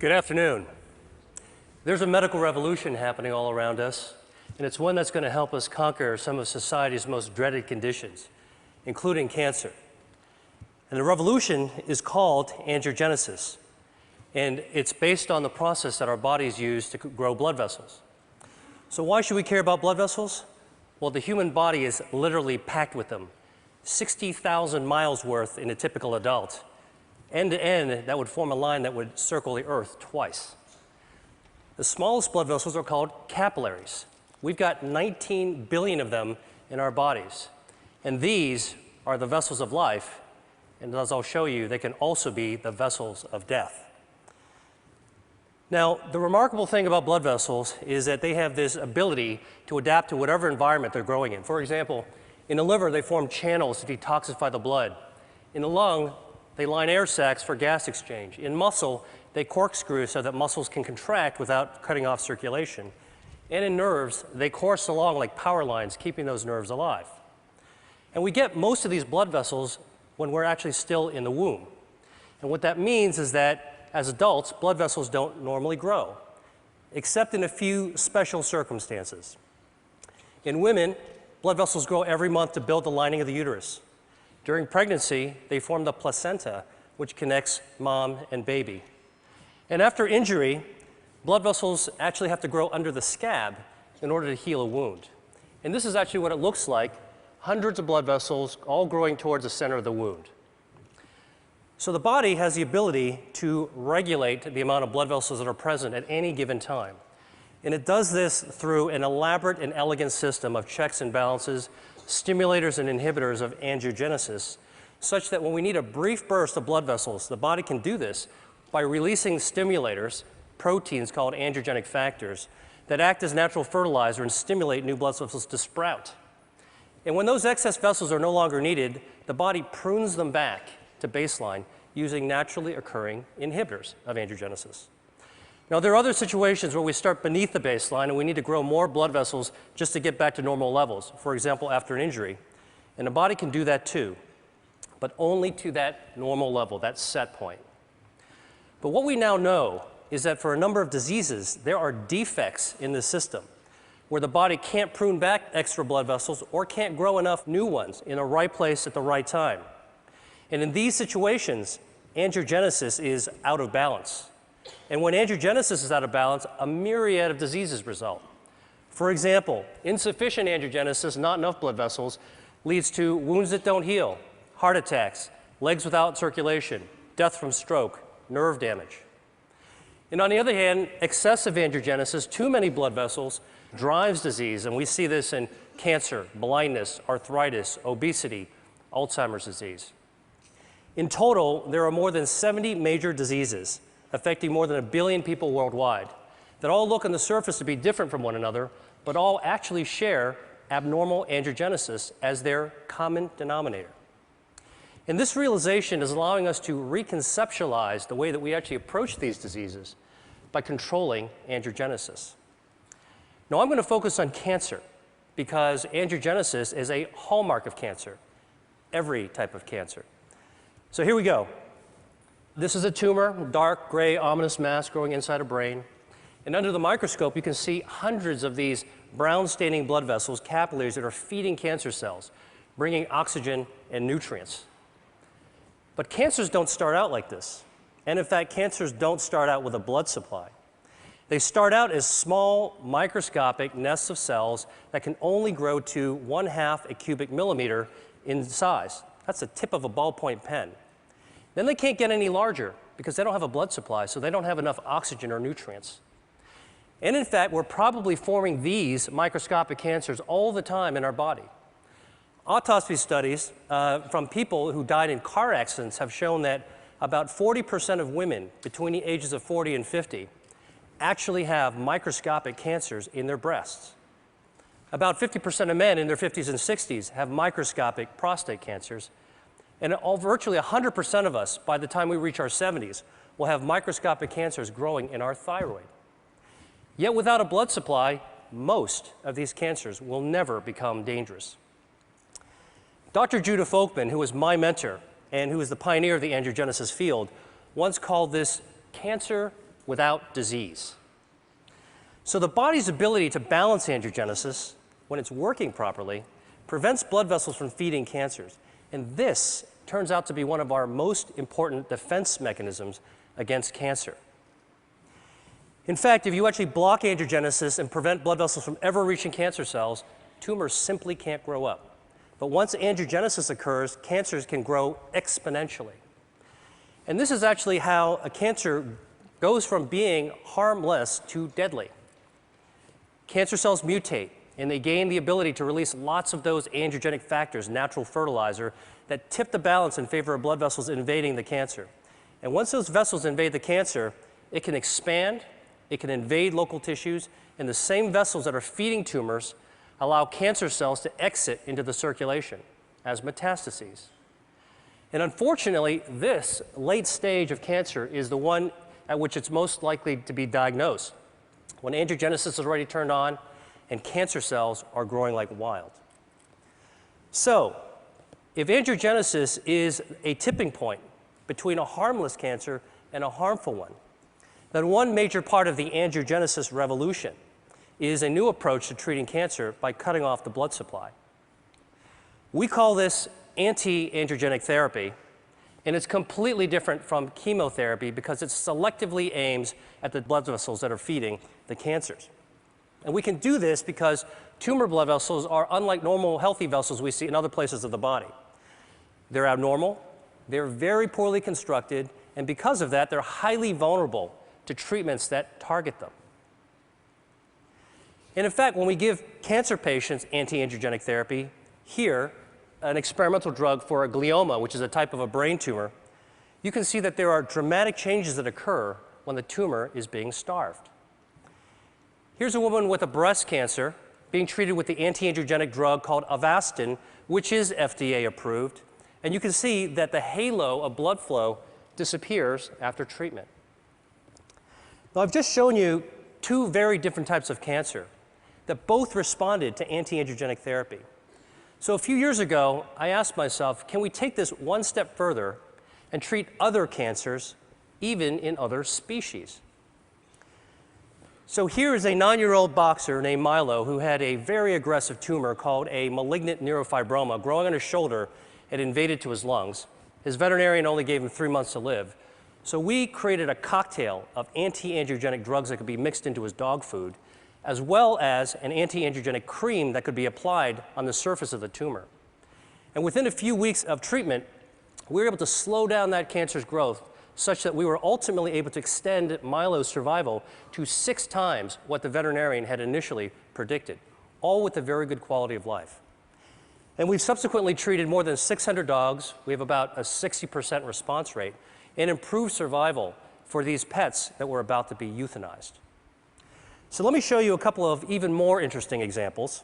Good afternoon. There's a medical revolution happening all around us, and it's one that's going to help us conquer some of society's most dreaded conditions, including cancer. And the revolution is called angiogenesis, and it's based on the process that our bodies use to grow blood vessels. So why should we care about blood vessels? Well, the human body is literally packed with them, 60,000 miles worth in a typical adult. End to end, that would form a line that would circle the earth twice. The smallest blood vessels are called capillaries. We've got 19 billion of them in our bodies. And these are the vessels of life. And as I'll show you, they can also be the vessels of death. Now, the remarkable thing about blood vessels is that they have this ability to adapt to whatever environment they're growing in. For example, in the liver, they form channels to detoxify the blood. In the lung, they line air sacs for gas exchange. In muscle, they corkscrew so that muscles can contract without cutting off circulation. And in nerves, they course along like power lines, keeping those nerves alive. And we get most of these blood vessels when we're actually still in the womb. And what that means is that as adults, blood vessels don't normally grow, except in a few special circumstances. In women, blood vessels grow every month to build the lining of the uterus. During pregnancy, they form the placenta, which connects mom and baby. And after injury, blood vessels actually have to grow under the scab in order to heal a wound. And this is actually what it looks like, hundreds of blood vessels all growing towards the center of the wound. So the body has the ability to regulate the amount of blood vessels that are present at any given time. And it does this through an elaborate and elegant system of checks and balances, stimulators and inhibitors of angiogenesis, such that when we need a brief burst of blood vessels, the body can do this by releasing stimulators, proteins called angiogenic factors, that act as natural fertilizer and stimulate new blood vessels to sprout. And when those excess vessels are no longer needed, the body prunes them back to baseline using naturally occurring inhibitors of angiogenesis. Now, there are other situations where we start beneath the baseline and we need to grow more blood vessels just to get back to normal levels, for example, after an injury. And the body can do that too, but only to that normal level, that set point. But what we now know is that for a number of diseases, there are defects in the system where the body can't prune back extra blood vessels or can't grow enough new ones in the right place at the right time. And in these situations, angiogenesis is out of balance. And when angiogenesis is out of balance, a myriad of diseases result. For example, insufficient angiogenesis, not enough blood vessels, leads to wounds that don't heal, heart attacks, legs without circulation, death from stroke, nerve damage. And on the other hand, excessive angiogenesis, too many blood vessels, drives disease. And we see this in cancer, blindness, arthritis, obesity, Alzheimer's disease. In total, there are more than 70 major diseases affecting more than 1 billion people worldwide that all look on the surface to be different from one another, but all actually share abnormal angiogenesis as their common denominator. And this realization is allowing us to reconceptualize the way that we actually approach these diseases by controlling angiogenesis. Now, I'm going to focus on cancer because angiogenesis is a hallmark of cancer, every type of cancer. So here we go. This is a tumor, dark, gray, ominous mass growing inside a brain. And under the microscope, you can see hundreds of these brown-staining blood vessels, capillaries, that are feeding cancer cells, bringing oxygen and nutrients. But cancers don't start out like this. And in fact, cancers don't start out with a blood supply. They start out as small, microscopic nests of cells that can only grow to 1/2 a cubic millimeter in size. That's the tip of a ballpoint pen. Then they can't get any larger because they don't have a blood supply, so they don't have enough oxygen or nutrients. And in fact, we're probably forming these microscopic cancers all the time in our body. Autopsy studies from people who died in car accidents have shown that about 40% of women between the ages of 40 and 50 actually have microscopic cancers in their breasts. About 50% of men in their 50s and 60s have microscopic prostate cancers. And virtually 100% of us, by the time we reach our 70s, will have microscopic cancers growing in our thyroid. Yet without a blood supply, most of these cancers will never become dangerous. Dr. Judah Folkman, who was my mentor and who is the pioneer of the angiogenesis field, once called this cancer without disease. So the body's ability to balance angiogenesis, when it's working properly, prevents blood vessels from feeding cancers. And this turns out to be one of our most important defense mechanisms against cancer. In fact, if you actually block angiogenesis and prevent blood vessels from ever reaching cancer cells, tumors simply can't grow up. But once angiogenesis occurs, cancers can grow exponentially. And this is actually how a cancer goes from being harmless to deadly. Cancer cells mutate, and they gain the ability to release lots of those angiogenic factors, natural fertilizer, that tip the balance in favor of blood vessels invading the cancer. And once those vessels invade the cancer, it can expand, it can invade local tissues, and the same vessels that are feeding tumors allow cancer cells to exit into the circulation as metastases. And unfortunately, this late stage of cancer is the one at which it's most likely to be diagnosed, when angiogenesis is already turned on and cancer cells are growing like wild. So, if angiogenesis is a tipping point between a harmless cancer and a harmful one, then one major part of the angiogenesis revolution is a new approach to treating cancer by cutting off the blood supply. We call this anti-angiogenic therapy, and it's completely different from chemotherapy because it selectively aims at the blood vessels that are feeding the cancers. And we can do this because tumor blood vessels are unlike normal healthy vessels we see in other places of the body. They're abnormal, they're very poorly constructed, and because of that, they're highly vulnerable to treatments that target them. And in fact, when we give cancer patients anti-angiogenic therapy, here, an experimental drug for a glioma, which is a type of a brain tumor, you can see that there are dramatic changes that occur when the tumor is being starved. Here's a woman with a breast cancer being treated with the anti-angiogenic drug called Avastin, which is FDA approved, and you can see that the halo of blood flow disappears after treatment. Now, I've just shown you two very different types of cancer that both responded to anti-angiogenic therapy. So a few years ago, I asked myself, can we take this one step further and treat other cancers, even in other species? So here is a 9-year-old boxer named Milo who had a very aggressive tumor called a malignant neurofibroma growing on his shoulder. It invaded to his lungs. His veterinarian only gave him 3 months to live. So we created a cocktail of anti-angiogenic drugs that could be mixed into his dog food, as well as an anti-angiogenic cream that could be applied on the surface of the tumor. And within a few weeks of treatment, we were able to slow down that cancer's growth such that we were ultimately able to extend Milo's survival to 6 times what the veterinarian had initially predicted, all with a very good quality of life. And we've subsequently treated more than 600 dogs. We have about a 60% response rate and improved survival for these pets that were about to be euthanized. So let me show you a couple of even more interesting examples.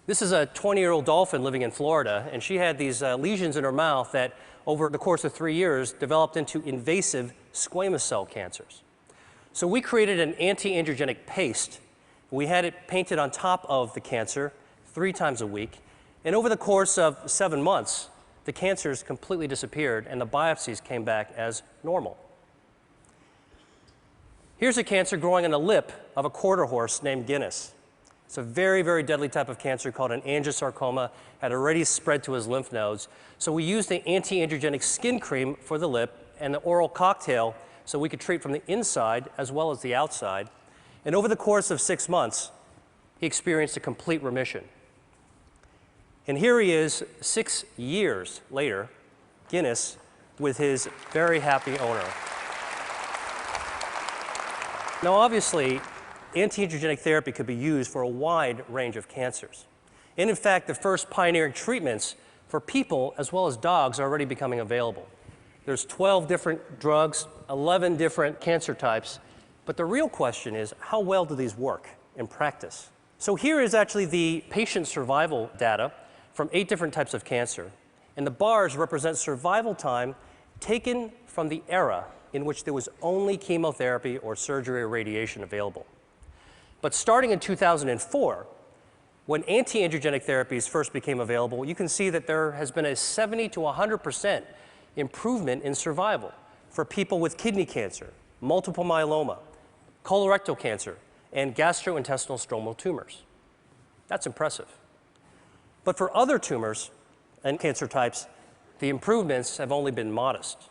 This is a 20-year-old dolphin living in Florida, and she had these lesions in her mouth that over the course of 3 years developed into invasive squamous cell cancers. So we created an anti-angiogenic paste. We had it painted on top of the cancer 3 times a week, and over the course of 7 months, the cancers completely disappeared and the biopsies came back as normal. Here's a cancer growing on the lip of a quarter horse named Guinness. It's a very, very deadly type of cancer called an angiosarcoma, had already spread to his lymph nodes. So we used the anti-angiogenic skin cream for the lip and the oral cocktail so we could treat from the inside as well as the outside. And over the course of 6 months, he experienced a complete remission. And here he is 6 years later, Guinness, with his very happy owner. Now, obviously, anti-angiogenic therapy could be used for a wide range of cancers. And in fact, the first pioneering treatments for people as well as dogs are already becoming available. There's 12 different drugs, 11 different cancer types, but the real question is, how well do these work in practice? So here is actually the patient survival data from 8 different types of cancer. And the bars represent survival time taken from the era in which there was only chemotherapy or surgery or radiation available. But starting in 2004, when anti-angiogenic therapies first became available, you can see that there has been a 70 to 100% improvement in survival for people with kidney cancer, multiple myeloma, colorectal cancer, and gastrointestinal stromal tumors. That's impressive. But for other tumors and cancer types, the improvements have only been modest.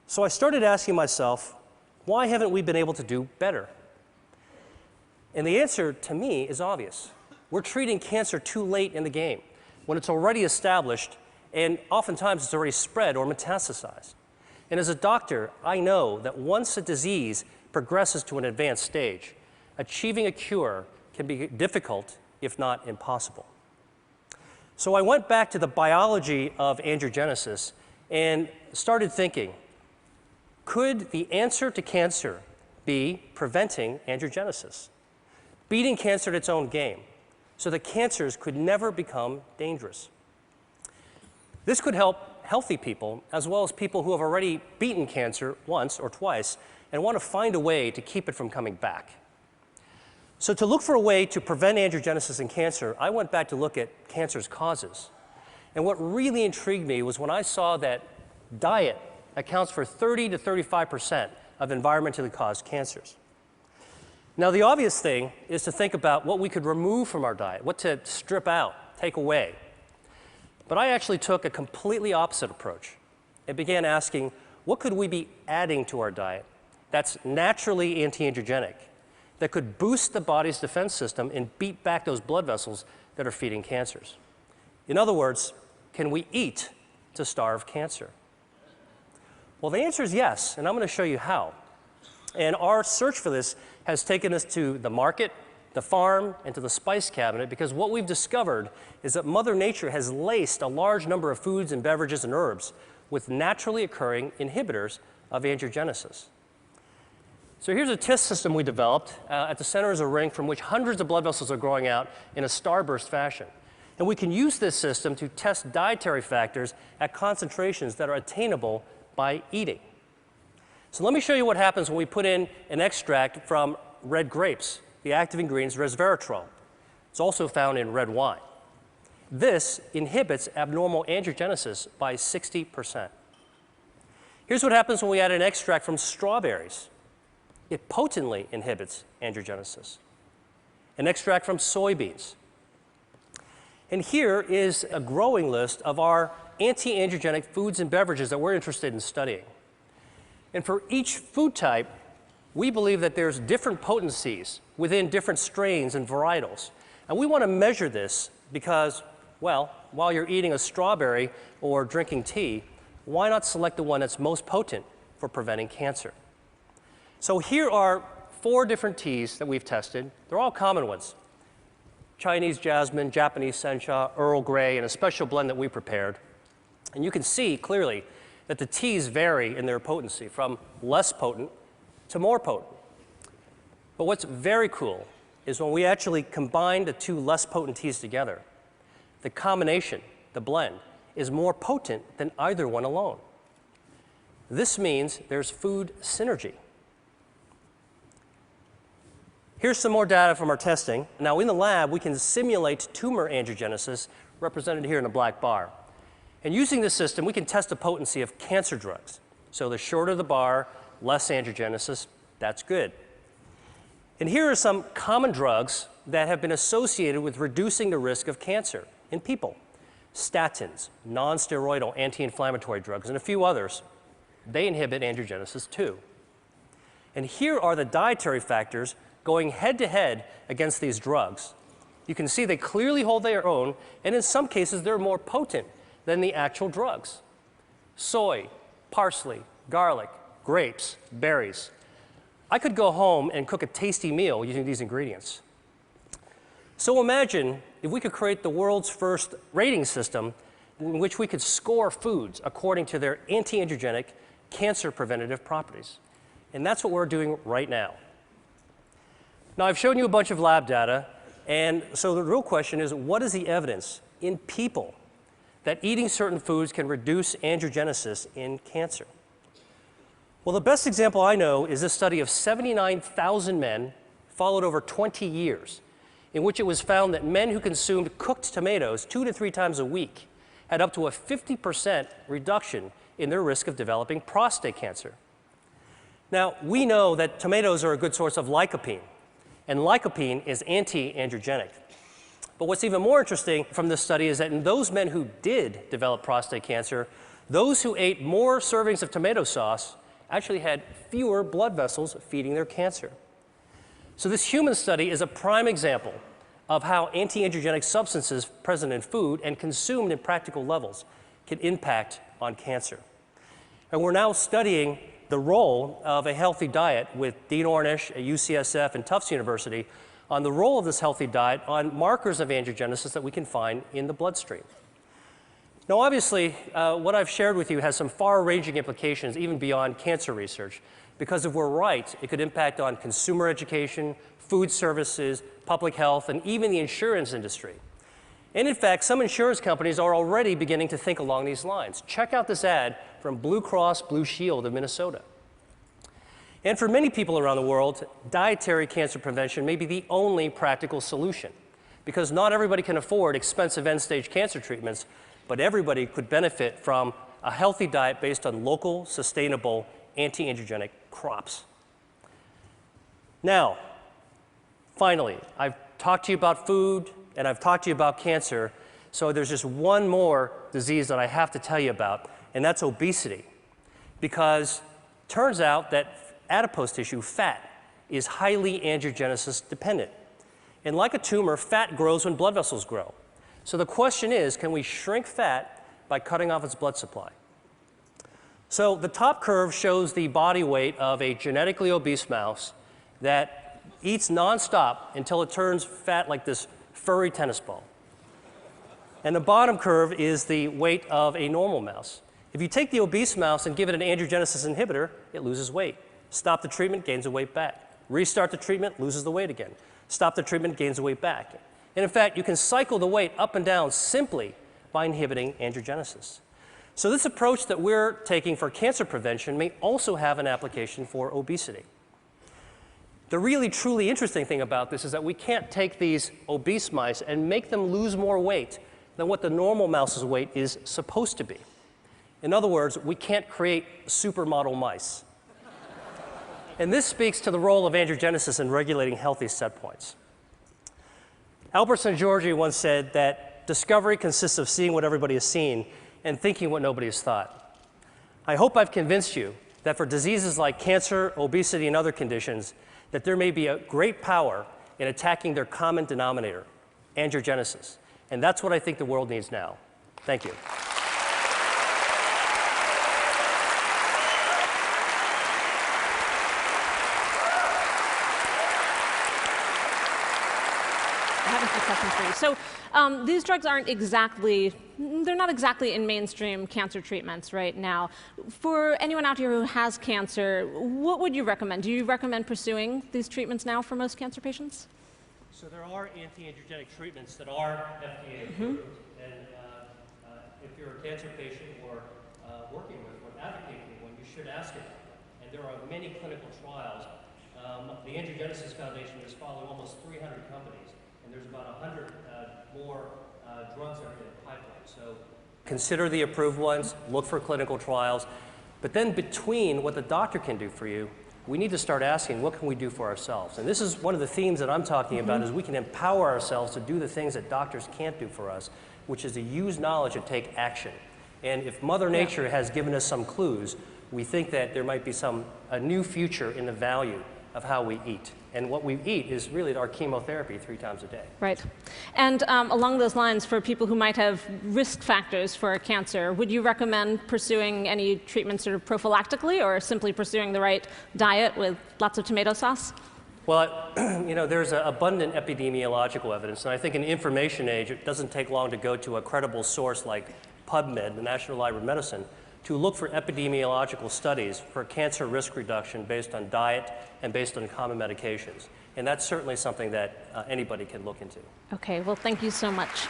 So I started asking myself, why haven't we been able to do better? And the answer to me is obvious. We're treating cancer too late in the game, when it's already established and oftentimes it's already spread or metastasized. And as a doctor, I know that once a disease progresses to an advanced stage, achieving a cure can be difficult, if not impossible. So I went back to the biology of angiogenesis and started thinking, could the answer to cancer be preventing angiogenesis? Beating cancer at its own game, so that cancers could never become dangerous. This could help healthy people, as well as people who have already beaten cancer once or twice and want to find a way to keep it from coming back. So to look for a way to prevent angiogenesis in cancer, I went back to look at cancer's causes. And what really intrigued me was when I saw that diet accounts for 30 to 35% of environmentally caused cancers. Now, the obvious thing is to think about what we could remove from our diet, what to strip out, take away. But I actually took a completely opposite approach and began asking, what could we be adding to our diet that's naturally anti-angiogenic, that could boost the body's defense system and beat back those blood vessels that are feeding cancers? In other words, can we eat to starve cancer? Well, the answer is yes, and I'm going to show you how. And our search for this has taken us to the market, the farm, and to the spice cabinet, because what we've discovered is that Mother Nature has laced a large number of foods and beverages and herbs with naturally occurring inhibitors of angiogenesis. So here's a test system we developed. At the center is a ring from which hundreds of blood vessels are growing out in a starburst fashion. And we can use this system to test dietary factors at concentrations that are attainable by eating. So let me show you what happens when we put in an extract from red grapes. The active ingredient is resveratrol. It's also found in red wine. This inhibits abnormal angiogenesis by 60%. Here's what happens when we add an extract from strawberries. It potently inhibits angiogenesis. An extract from soybeans. And here is a growing list of our anti-angiogenic foods and beverages that we're interested in studying. And for each food type, we believe that there's different potencies within different strains and varietals. And we want to measure this because, well, while you're eating a strawberry or drinking tea, why not select the one that's most potent for preventing cancer? So here are 4 different teas that we've tested. They're all common ones. Chinese jasmine, Japanese sencha, Earl Grey, and a special blend that we prepared. And you can see clearly that the teas vary in their potency from less potent to more potent. But what's very cool is when we actually combine the 2 less potent teas together, the combination, the blend, is more potent than either one alone. This means there's food synergy. Here's some more data from our testing. Now in the lab, we can simulate tumor angiogenesis, represented here in a black bar. And using this system, we can test the potency of cancer drugs. So the shorter the bar, less angiogenesis, that's good. And here are some common drugs that have been associated with reducing the risk of cancer in people. Statins, non-steroidal anti-inflammatory drugs, and a few others. They inhibit angiogenesis too. And here are the dietary factors going head-to-head against these drugs. You can see they clearly hold their own, and in some cases they're more potent than the actual drugs. Soy, parsley, garlic, grapes, berries. I could go home and cook a tasty meal using these ingredients. So imagine if we could create the world's first rating system in which we could score foods according to their anti-angiogenic, cancer preventative properties. And that's what we're doing right now. Now, I've shown you a bunch of lab data, and so the real question is, what is the evidence in people that eating certain foods can reduce angiogenesis in cancer? Well, the best example I know is this study of 79,000 men followed over 20 years, in which it was found that men who consumed cooked tomatoes 2 to 3 times a week had up to a 50% reduction in their risk of developing prostate cancer. Now, we know that tomatoes are a good source of lycopene, and lycopene is anti-androgenic. But what's even more interesting from this study is that in those men who did develop prostate cancer, those who ate more servings of tomato sauce actually had fewer blood vessels feeding their cancer. So this human study is a prime example of how anti-androgenic substances present in food and consumed in practical levels can impact on cancer. And we're now studying the role of a healthy diet with Dean Ornish at UCSF and Tufts University on the role of this healthy diet on markers of angiogenesis that we can find in the bloodstream. Now, obviously, what I've shared with you has some far-ranging implications even beyond cancer research, because if we're right, it could impact on consumer education, food services, public health, and even the insurance industry. And in fact, some insurance companies are already beginning to think along these lines. Check out this ad from Blue Cross Blue Shield of Minnesota. And for many people around the world, dietary cancer prevention may be the only practical solution, because not everybody can afford expensive end-stage cancer treatments, but everybody could benefit from a healthy diet based on local, sustainable, anti-androgenic crops. Now, finally, I've talked to you about food, and I've talked to you about cancer, so there's just one more disease that I have to tell you about, and that's obesity. Because it turns out that adipose tissue, fat, is highly angiogenesis dependent. And like a tumor, fat grows when blood vessels grow. So the question is, can we shrink fat by cutting off its blood supply? So the top curve shows the body weight of a genetically obese mouse that eats nonstop until it turns fat like this furry tennis ball. And the bottom curve is the weight of a normal mouse. If you take the obese mouse and give it an angiogenesis inhibitor, it loses weight. Stop the treatment, gains the weight back. Restart the treatment, loses the weight again. Stop the treatment, gains the weight back. And in fact, you can cycle the weight up and down simply by inhibiting angiogenesis. So this approach that we're taking for cancer prevention may also have an application for obesity. The really, truly interesting thing about this is that we can't take these obese mice and make them lose more weight than what the normal mouse's weight is supposed to be. In other words, we can't create supermodel mice. And this speaks to the role of angiogenesis in regulating healthy set points. Albert Szent-Györgyi once said that discovery consists of seeing what everybody has seen and thinking what nobody has thought. I hope I've convinced you that for diseases like cancer, obesity, and other conditions, that there may be a great power in attacking their common denominator, angiogenesis. And that's what I think the world needs now. Thank you. So these drugs aren't exactly, they're not exactly in mainstream cancer treatments right now. For anyone out here who has cancer, what would you recommend? Do you recommend pursuing these treatments now for most cancer patients? So there are anti-androgenic treatments that are FDA approved. And if you're a cancer patient or working with or advocating one, you should ask about them. And there are many clinical trials. The Angiogenesis Foundation is following almost 300 companies. And there's about 100 more drugs that are in the pipeline. So consider the approved ones, look for clinical trials. But then between what the doctor can do for you, we need to start asking, what can we do for ourselves? And this is one of the themes that I'm talking about, is we can empower ourselves to do the things that doctors can't do for us, which is to use knowledge and take action. And if Mother Nature has given us some clues, we think that there might be a new future in the value of how we eat. And what we eat is really our chemotherapy 3 times a day. Right. And along those lines, for people who might have risk factors for cancer, would you recommend pursuing any treatment sort of prophylactically, or simply pursuing the right diet with lots of tomato sauce? Well, you know, there's abundant epidemiological evidence, and I think in the information age, it doesn't take long to go to a credible source like PubMed, the National Library of Medicine, to look for epidemiological studies for cancer risk reduction based on diet and based on common medications. And that's certainly something that anybody can look into. Okay, well, thank you so much.